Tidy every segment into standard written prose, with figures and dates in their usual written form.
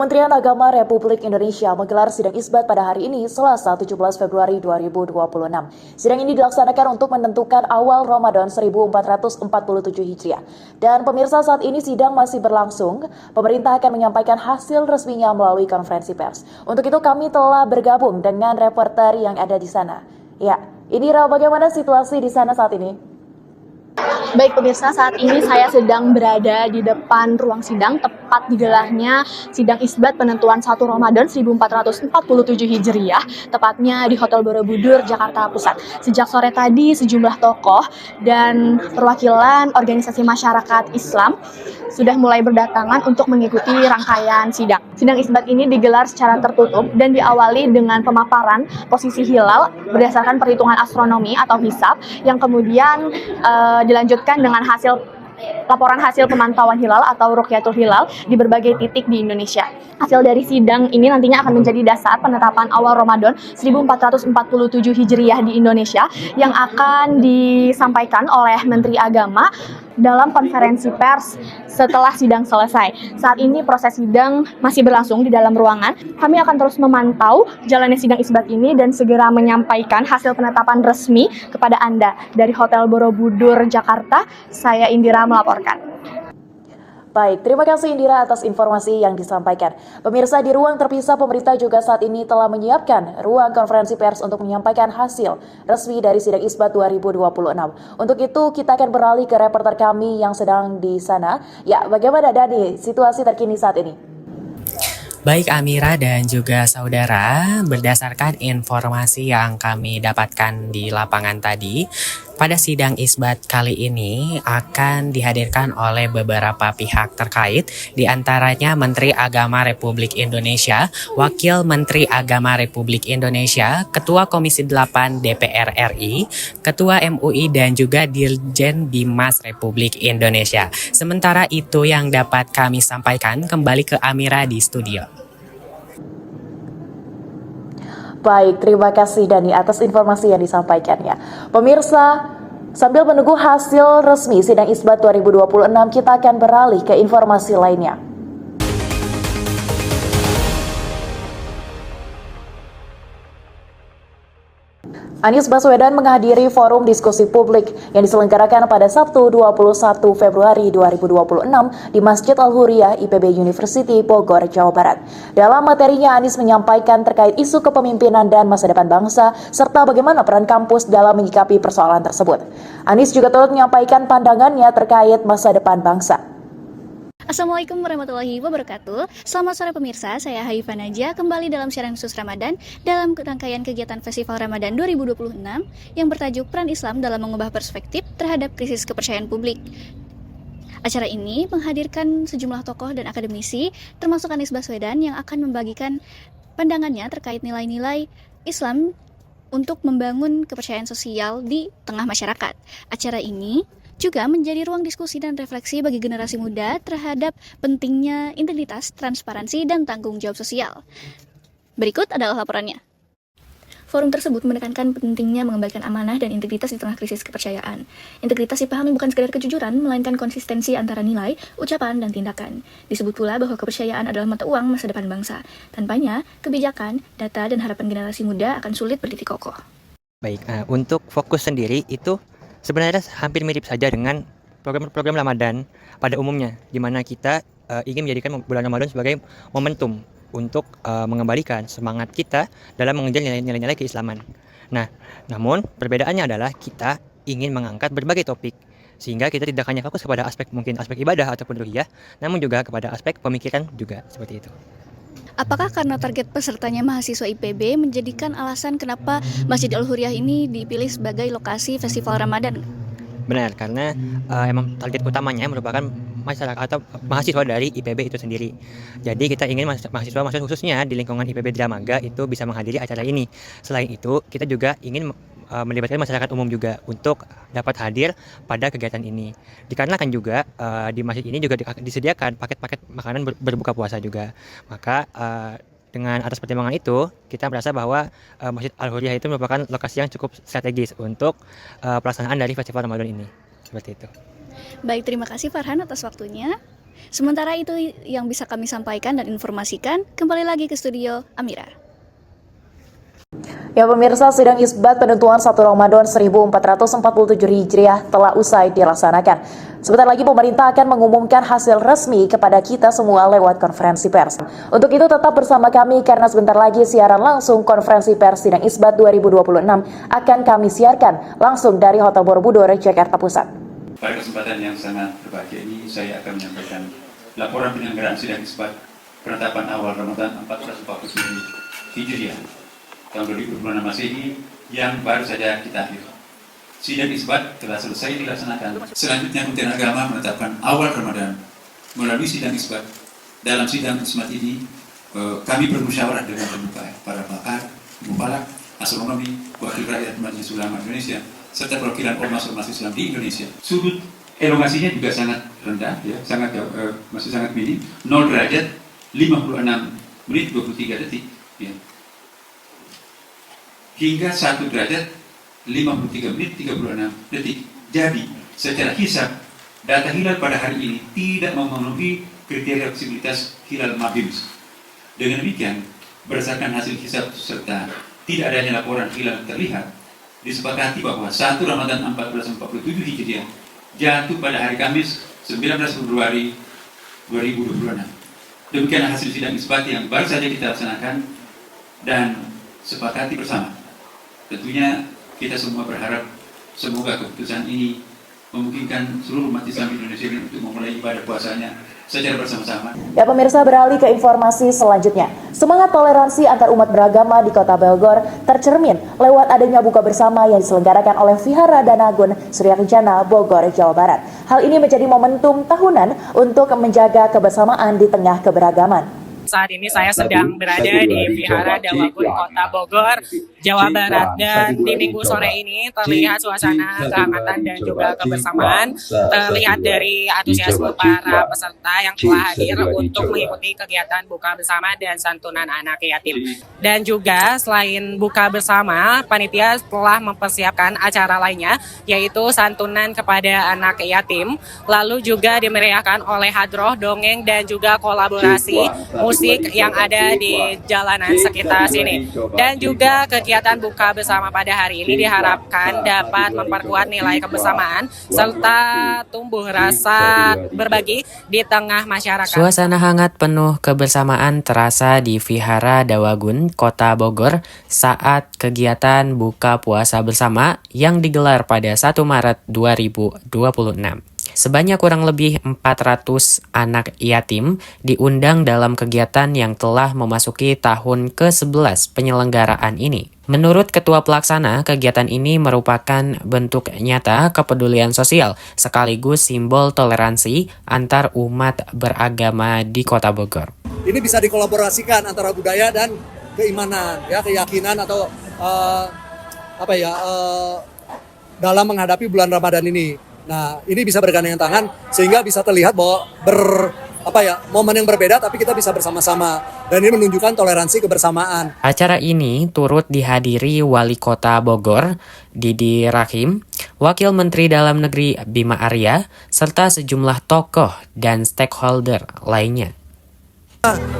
Kementerian Agama Republik Indonesia menggelar sidang isbat pada hari ini, Selasa 17 Februari 2026. Sidang ini dilaksanakan untuk menentukan awal Ramadan 1447 Hijriah. Dan pemirsa, saat ini sidang masih berlangsung. Pemerintah akan menyampaikan hasil resminya melalui konferensi pers. Untuk itu kami telah bergabung dengan reporter yang ada di sana. Ya, Indira, bagaimana situasi di sana saat ini? Baik pemirsa, saat ini saya sedang berada di depan ruang sidang tepat digelarnya sidang isbat penentuan 1 Ramadan 1447 Hijriah, tepatnya di Hotel Borobudur, Jakarta Pusat. Sejak sore tadi sejumlah tokoh dan perwakilan organisasi masyarakat Islam sudah mulai berdatangan untuk mengikuti rangkaian sidang. Sidang isbat ini digelar secara tertutup dan diawali dengan pemaparan posisi hilal berdasarkan perhitungan astronomi atau hisab yang kemudian dilanjutkan dengan laporan hasil pemantauan hilal atau Ruqyatul Hilal di berbagai titik di Indonesia. Hasil dari sidang ini nantinya akan menjadi dasar penetapan awal Ramadan 1447 Hijriah di Indonesia yang akan disampaikan oleh Menteri Agama dalam konferensi pers setelah sidang selesai. Saat ini proses sidang masih berlangsung di dalam ruangan. Kami akan terus memantau jalannya sidang isbat ini dan segera menyampaikan hasil penetapan resmi kepada Anda. Dari Hotel Borobudur, Jakarta, saya Indira melaporkan. Baik, terima kasih Indira atas informasi yang disampaikan. Pemirsa, di ruang terpisah pemerintah juga saat ini telah menyiapkan ruang konferensi pers untuk menyampaikan hasil resmi dari sidang isbat 2026. Untuk itu kita akan beralih ke reporter kami yang sedang di sana. Ya, bagaimana Dani situasi terkini saat ini? Baik Amira dan juga saudara, berdasarkan informasi yang kami dapatkan di lapangan tadi, pada sidang isbat kali ini akan dihadirkan oleh beberapa pihak terkait, diantaranya Menteri Agama Republik Indonesia, Wakil Menteri Agama Republik Indonesia, Ketua Komisi 8 DPR RI, Ketua MUI dan juga Dirjen Bimas Republik Indonesia. Sementara itu yang dapat kami sampaikan, kembali ke Amira di studio. Baik, terima kasih Dani atas informasi yang disampaikannya. Pemirsa, sambil menunggu hasil resmi sidang isbat 2026, kita akan beralih ke informasi lainnya. Anies Baswedan menghadiri forum diskusi publik yang diselenggarakan pada Sabtu 21 Februari 2026 di Masjid Al-Huriyah IPB University Bogor, Jawa Barat. Dalam materinya, Anies menyampaikan terkait isu kepemimpinan dan masa depan bangsa, serta bagaimana peran kampus dalam menyikapi persoalan tersebut. Anies juga turut menyampaikan pandangannya terkait masa depan bangsa. Assalamualaikum warahmatullahi wabarakatuh. Selamat sore pemirsa, saya Haifah Najah kembali dalam siaran khusus Ramadan dalam rangkaian kegiatan Festival Ramadan 2026 yang bertajuk Peran Islam dalam Mengubah Perspektif Terhadap Krisis Kepercayaan Publik. Acara ini menghadirkan sejumlah tokoh dan akademisi termasuk Anies Baswedan yang akan membagikan pandangannya terkait nilai-nilai Islam untuk membangun kepercayaan sosial di tengah masyarakat. Acara ini juga menjadi ruang diskusi dan refleksi bagi generasi muda terhadap pentingnya integritas, transparansi, dan tanggung jawab sosial. Berikut adalah laporannya. Forum tersebut menekankan pentingnya mengembalikan amanah dan integritas di tengah krisis kepercayaan. Integritas dipahami bukan sekedar kejujuran, melainkan konsistensi antara nilai, ucapan, dan tindakan. Disebut pula bahwa kepercayaan adalah mata uang masa depan bangsa. Tanpanya, kebijakan, data, dan harapan generasi muda akan sulit berdiri kokoh. Baik, untuk fokus sendiri itu sebenarnya hampir mirip saja dengan program-program Ramadan pada umumnya, di mana kita ingin menjadikan bulan Ramadan sebagai momentum untuk mengembalikan semangat kita dalam mengejar nilai-nilai keislaman. Nah, namun perbedaannya adalah kita ingin mengangkat berbagai topik, sehingga kita tidak hanya fokus kepada aspek ibadah ataupun ruhiyah, namun juga kepada aspek pemikiran juga, seperti itu. Apakah karena target pesertanya mahasiswa IPB menjadikan alasan kenapa Masjid Al-Huriyah ini dipilih sebagai lokasi Festival Ramadan? Benar, karena emang target utamanya merupakan masyarakat atau mahasiswa dari IPB itu sendiri. Jadi kita ingin mahasiswa khususnya di lingkungan IPB Dramaga itu bisa menghadiri acara ini. Selain itu, kita juga ingin melibatkan masyarakat umum juga untuk dapat hadir pada kegiatan ini. Dikarenakan juga di masjid ini juga disediakan paket-paket makanan berbuka puasa juga. Maka dengan atas pertimbangan itu, kita merasa bahwa Masjid Al-Huriyah itu merupakan lokasi yang cukup strategis untuk pelaksanaan dari Festival Ramadan ini. Seperti itu. Baik, terima kasih Farhan atas waktunya. Sementara itu yang bisa kami sampaikan dan informasikan, kembali lagi ke studio Amira. Ya pemirsa, sidang isbat penentuan 1 Ramadan 1447 Hijriah telah usai dilaksanakan. Sebentar lagi pemerintah akan mengumumkan hasil resmi kepada kita semua lewat konferensi pers. Untuk itu tetap bersama kami karena sebentar lagi siaran langsung konferensi pers sidang isbat 2026 akan kami siarkan langsung dari Hotel Borobudur, Jakarta Pusat. Pada kesempatan yang sangat berbahagia ini, saya akan menyampaikan laporan penyelenggaraan sidang isbat penetapan awal Ramadan 1447 Hijriah tahun 2026 Masehi yang baru saja kita akhiri. Sidang isbat telah selesai dilaksanakan. Selanjutnya Kementerian Agama menetapkan awal Ramadan melalui sidang isbat. Dalam sidang isbat ini kami bermusyawarah dengan terbuka para pakar, mubalik, astronomi, wakil rakyat Majelis Ulama Indonesia, serta perwakilan ormas Islam di Indonesia. Sudut elongasinya juga sangat rendah, ya, masih sangat minim, 0 derajat 56 menit 23 detik, ya. Hingga 1 derajat 53 menit 36 detik. Jadi, secara hisab, data hilal pada hari ini tidak memenuhi kriteria fleksibilitas hilal MABIMS. Dengan demikian, berdasarkan hasil hisab serta tidak adanya laporan hilal terlihat, disepakati bahwa 1 Ramadan 1447 Hijriah jatuh pada hari Kamis 19 Februari 2026. Demikian hasil sidang isbat yang baru saja kita laksanakan dan sepakati bersama. Tentunya kita semua berharap semoga keputusan ini memungkinkan seluruh umat Islam Indonesia ini untuk memulai ibadah puasanya secara bersama-sama. Ya pemirsa, beralih ke informasi selanjutnya. Semangat toleransi antar umat beragama di Kota Bogor tercermin lewat adanya buka bersama yang diselenggarakan oleh Vihara Danagun Surya Kencana Bogor, Jawa Barat. Hal ini menjadi momentum tahunan untuk menjaga kebersamaan di tengah keberagaman. Saat ini saya sedang berada di Vihara Dawagun Kota Bogor, Jawa Barat, dan di minggu sore ini terlihat suasana kehangatan dan juga kebersamaan terlihat dari antusiasme para peserta yang telah hadir untuk mengikuti kegiatan buka bersama dan santunan anak yatim. Dan juga selain buka bersama, panitia telah mempersiapkan acara lainnya yaitu santunan kepada anak yatim, lalu juga dimeriahkan oleh hadroh, dongeng, dan juga kolaborasi musik yang ada di jalanan sekitar sini. Dan juga kegiatan buka bersama pada hari ini diharapkan dapat memperkuat nilai kebersamaan serta tumbuh rasa berbagi di tengah masyarakat. Suasana hangat penuh kebersamaan terasa di Vihara Dawagun Kota Bogor saat kegiatan buka puasa bersama yang digelar pada 1 Maret 2026. Sebanyak kurang lebih 400 anak yatim diundang dalam kegiatan yang telah memasuki tahun ke-11 penyelenggaraan ini. Menurut Ketua Pelaksana, kegiatan ini merupakan bentuk nyata kepedulian sosial sekaligus simbol toleransi antar umat beragama di Kota Bogor. Ini bisa dikolaborasikan antara budaya dan keimanan, ya, keyakinan atau dalam menghadapi bulan Ramadan ini. Nah, ini bisa bergandengan tangan sehingga bisa terlihat bahwa momen yang berbeda tapi kita bisa bersama-sama, dan ini menunjukkan toleransi kebersamaan. Acara ini turut dihadiri Wali Kota Bogor, Didi Rahim, Wakil Menteri Dalam Negeri Bima Arya, serta sejumlah tokoh dan stakeholder lainnya.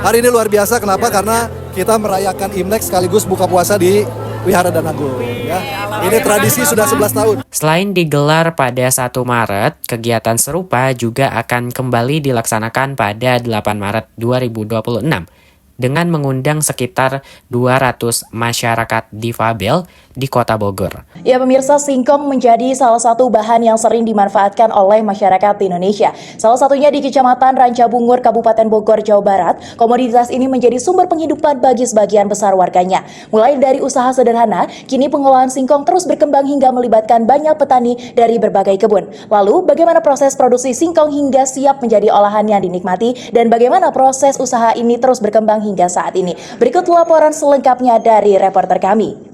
Hari ini luar biasa, kenapa? Karena kita merayakan Imlek sekaligus buka puasa di Vihara Danagun. Ya. Ini tradisi sudah 11 tahun. Selain digelar pada 1 Maret, kegiatan serupa juga akan kembali dilaksanakan pada 8 Maret 2026 dengan mengundang sekitar 200 masyarakat difabel di Kota Bogor. Ya pemirsa, singkong menjadi salah satu bahan yang sering dimanfaatkan oleh masyarakat di Indonesia. Salah satunya di Kecamatan Rancabungur, Kabupaten Bogor, Jawa Barat. Komoditas ini menjadi sumber penghidupan bagi sebagian besar warganya. Mulai dari usaha sederhana, kini pengolahan singkong terus berkembang hingga melibatkan banyak petani dari berbagai kebun. Lalu, bagaimana proses produksi singkong hingga siap menjadi olahan yang dinikmati, dan bagaimana proses usaha ini terus berkembang hingga saat ini? Berikut laporan selengkapnya dari reporter kami.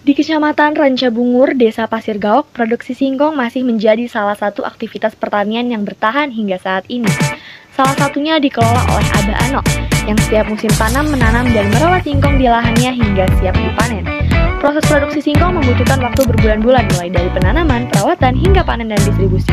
Di Kecamatan Rancabungur, Desa Pasir Gaok, produksi singkong masih menjadi salah satu aktivitas pertanian yang bertahan hingga saat ini. Salah satunya dikelola oleh Abah Ano, yang setiap musim tanam menanam dan merawat singkong di lahannya hingga siap dipanen. Proses produksi singkong membutuhkan waktu berbulan-bulan mulai dari penanaman, perawatan, hingga panen dan distribusi.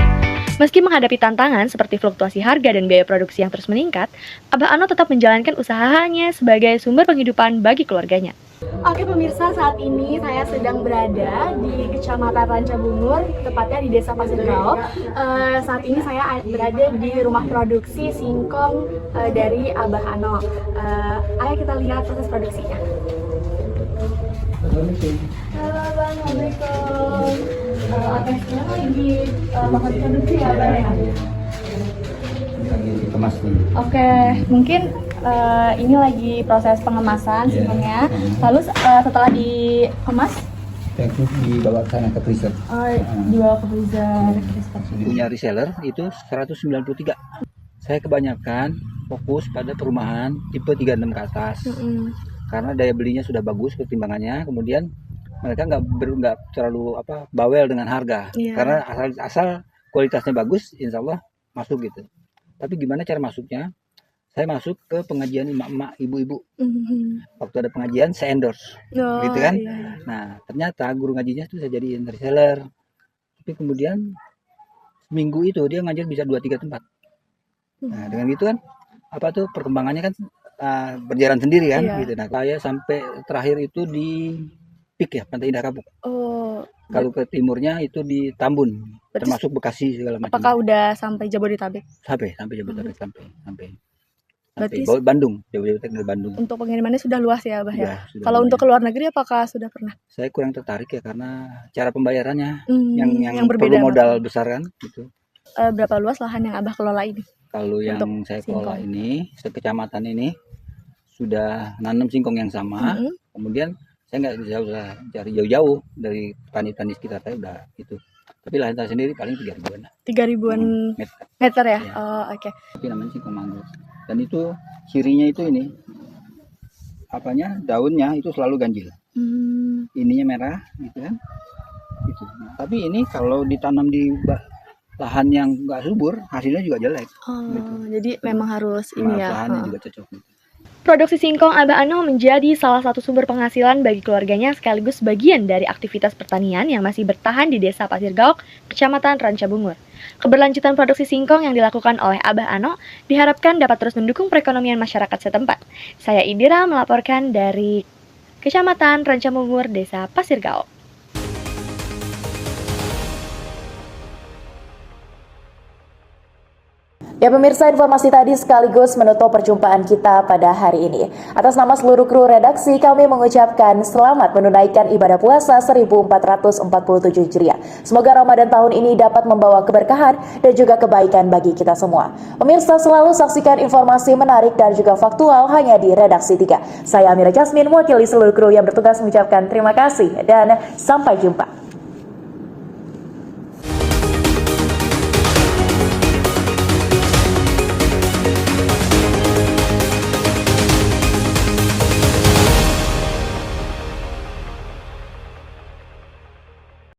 Meski menghadapi tantangan seperti fluktuasi harga dan biaya produksi yang terus meningkat, Abah Ano tetap menjalankan usahanya sebagai sumber penghidupan bagi keluarganya. Oke pemirsa, saat ini saya sedang berada di Kecamatan Rancabungur, tepatnya di Desa Pasir Gaol. Saat ini saya berada di rumah produksi singkong dari Abah Ano. Ayo kita lihat proses produksinya. Halo Bang, Assalamualaikum. Oke, sekarang lagi proses produksi ya Bang ya? Kemas nih. Oke, mungkin ini lagi proses pengemasan singkongnya. Lalu setelah dikemas, Itu dibawa ke sana ke freezer. dibawa ke freezer. Punya reseller itu 193. Saya kebanyakan fokus pada perumahan tipe 36 ke atas. Karena daya belinya sudah bagus pertimbangannya. Kemudian mereka nggak terlalu bawel dengan harga. Iya. Karena asal kualitasnya bagus, insya Allah masuk gitu. Tapi gimana cara masuknya? Saya masuk ke pengajian emak-emak, ibu-ibu. Waktu ada pengajian, saya endorse. Gitu kan? Iya. Nah, ternyata guru ngajinya itu saya jadiin reseller. Tapi kemudian minggu itu dia ngajar bisa 2-3 tempat. Nah, dengan gitu kan perkembangannya kan berjalan sendiri kan Iya. gitu. Nah, saya sampai terakhir itu di PIK ya, Pantai Indah Kapuk. Oh, Kalau ke timurnya itu di Tambun, Berarti termasuk Bekasi segala macam. apakah udah sampai Jabodetabek? Sampai Jabodetabek sampai Berarti Bandung, Jabodetabek dari Bandung. untuk pengirimannya sudah luas ya, Bah ya? Sudah Kalau lumayan. untuk ke luar negeri apakah sudah pernah? Saya kurang tertarik ya karena cara pembayarannya yang perlu berbeda. modal besar kan gitu. Berapa luas lahan yang Abah kelola ini? Kalau yang Untuk saya kelola singkong. ini, sekecamatan ini sudah nanam singkong yang sama. Kemudian saya nggak bisa usah cari jauh-jauh dari petani-petani sekitar saya udah itu. Tapi lahan saya sendiri paling 3 ribuan lah. 3 ribuan Meter. meter ya? Iya. Oh, oke. Tapi namanya singkong mangrove. Dan itu cirinya itu ini, daunnya itu selalu ganjil. Ininya merah, gitu kan? Gitu. Nah, tapi ini kalau ditanam di lahan yang nggak subur, hasilnya juga jelek. Gitu. Jadi memang harus ini ya. Lahannya juga cocok. Produksi singkong Abah Ano menjadi salah satu sumber penghasilan bagi keluarganya sekaligus bagian dari aktivitas pertanian yang masih bertahan di Desa Pasir Gaok, Kecamatan Rancabungur. Keberlanjutan produksi singkong yang dilakukan oleh Abah Ano diharapkan dapat terus mendukung perekonomian masyarakat setempat. Saya Indira melaporkan dari Kecamatan Rancabungur, Desa Pasir Gaok. Ya pemirsa, informasi tadi sekaligus menutup perjumpaan kita pada hari ini. Atas nama seluruh kru redaksi, kami mengucapkan selamat menunaikan ibadah puasa 1447 Hijriah. Semoga Ramadan tahun ini dapat membawa keberkahan dan juga kebaikan bagi kita semua. Pemirsa, selalu saksikan informasi menarik dan juga faktual hanya di Redaksi 3. Saya Amira Jasmine, mewakili seluruh kru yang bertugas mengucapkan terima kasih dan sampai jumpa.